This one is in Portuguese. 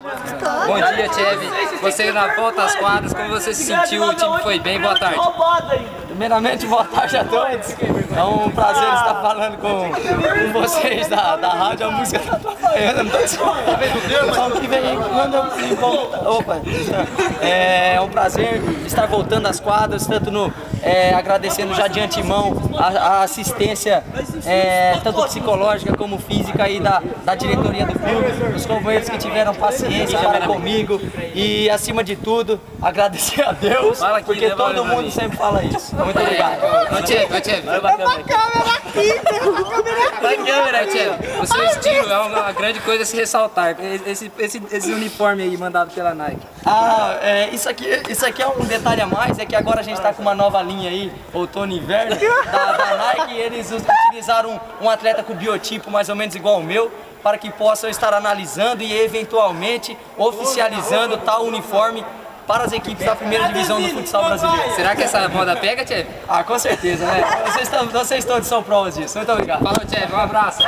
Bom dia, Tcheve. Você na volta às quadras, como você se sentiu? O time foi bem? Boa tarde. Primeiramente, boa tarde a todos. É um prazer estar falando com vocês da rádio. A música está atrapalhando. Opa! É um prazer estar voltando às quadras, tanto agradecendo já de antemão a assistência, tanto psicológica como física aí da diretoria do clube, os companheiros que tiveram paciência para comigo e, acima de tudo, agradecer a Deus, porque todo mundo sempre fala isso. Muito obrigado. Vai câmera, Tcheve. O seu estilo é uma grande coisa a se ressaltar. Esse uniforme aí mandado pela Nike. Isso aqui é um detalhe a mais, é que agora a gente está com uma nova linha aí, outono e inverno, da Nike, e eles utilizaram um atleta com biotipo mais ou menos igual ao meu, para que possam estar analisando e eventualmente oficializando tal uniforme para as equipes da primeira divisão do futsal brasileiro. Será que essa moda pega, Tcheve? Com certeza, né? Vocês todos são provas disso. Muito obrigado. Falou, Tcheve. Um abraço.